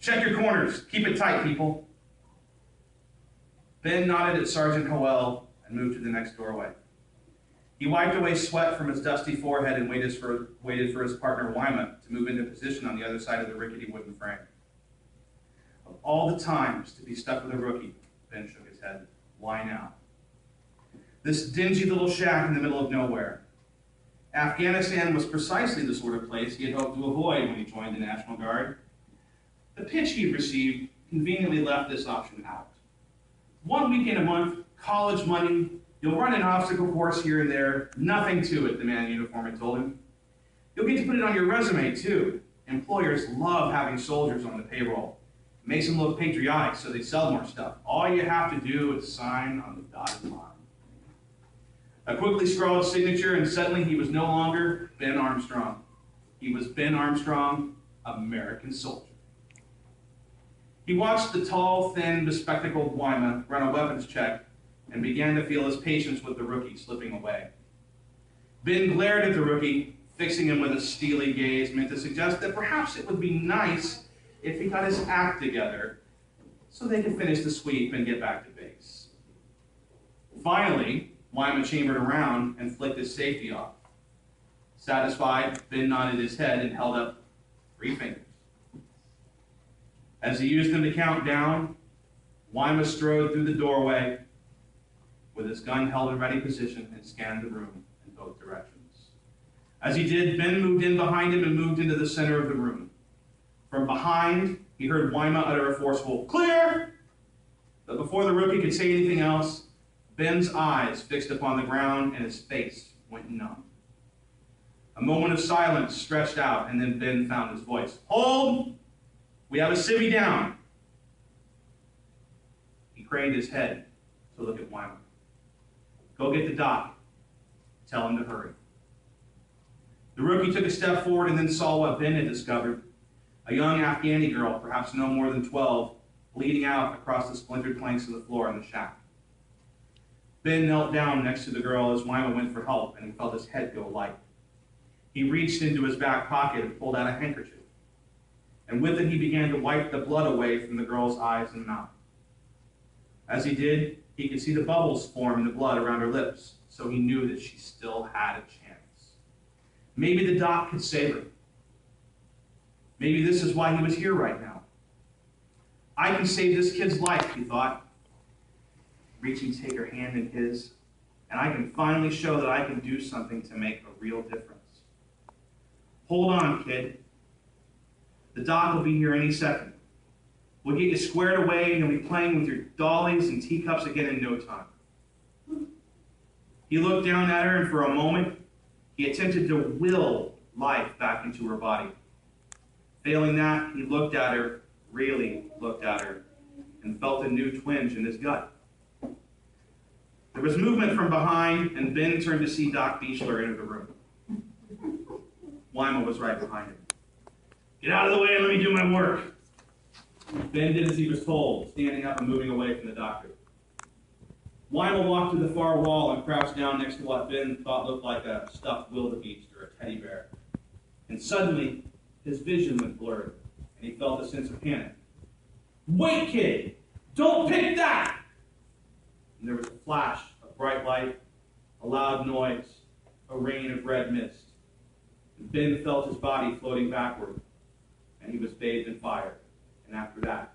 Check your corners. Keep it tight, people. Ben nodded at Sergeant Howell and moved to the next doorway. He wiped away sweat from his dusty forehead and waited for his partner, Wyma, to move into position on the other side of the rickety wooden frame. Of all the times to be stuck with a rookie, Ben shook his head. Why now? This dingy little shack in the middle of nowhere. Afghanistan was precisely the sort of place he had hoped to avoid when he joined the National Guard. The pitch he'd received conveniently left this option out. 1 weekend a month, college money, you'll run an obstacle course here and there, nothing to it, the man in uniform had told him. You'll get to put it on your resume, too. Employers love having soldiers on the payroll. It makes them look patriotic, so they sell more stuff. All you have to do is sign on the dotted line. A quickly scrawled signature, and suddenly he was no longer Ben Armstrong. He was Ben Armstrong, American soldier. He watched the tall, thin, bespectacled Wyma run a weapons check and began to feel his patience with the rookie slipping away. Ben glared at the rookie, fixing him with a steely gaze, meant to suggest that perhaps it would be nice if he got his act together so they could finish the sweep and get back to base. Finally, Wyma chambered around and flicked his safety off. Satisfied, Ben nodded his head and held up 3 fingers. As he used them to count down, Wyma strode through the doorway with his gun held in ready position and scanned the room in both directions. As he did, Ben moved in behind him and moved into the center of the room. From behind, he heard Wyma utter a forceful, "Clear!" But before the rookie could say anything else, Ben's eyes fixed upon the ground and his face went numb. A moment of silence stretched out, and then Ben found his voice. "Hold! We have a civvy down." He craned his head to look at Wyma. "Go get the doc. Tell him to hurry." The rookie took a step forward and then saw what Ben had discovered. A young Afghani girl, perhaps no more than 12, bleeding out across the splintered planks of the floor in the shack. Ben knelt down next to the girl as Wyma went for help, and he felt his head go light. He reached into his back pocket and pulled out a handkerchief. And with it, he began to wipe the blood away from the girl's eyes and mouth. As he did, he could see the bubbles form in the blood around her lips, so he knew that she still had a chance. Maybe the doc could save her. Maybe this is why he was here right now. I can save this kid's life, he thought, reaching to take her hand in his, and I can finally show that I can do something to make a real difference. Hold on, kid. The doc will be here any second. We'll get you squared away and you'll be playing with your dollies and teacups again in no time. He looked down at her, and for a moment, he attempted to will life back into her body. Failing that, he looked at her, really looked at her, and felt a new twinge in his gut. There was movement from behind, and Ben turned to see Doc Beechler enter the room. Wyma was right behind him. "Get out of the way and let me do my work." Ben did as he was told, standing up and moving away from the doctor. Wyma walked to the far wall and crouched down next to what Ben thought looked like a stuffed wildebeest or a teddy bear. And suddenly, his vision went blurred, and he felt a sense of panic. "Wait, kid! Don't pick that!" And there was a flash of bright light, a loud noise, a rain of red mist. And Ben felt his body floating backward, and he was bathed in fire. And after that,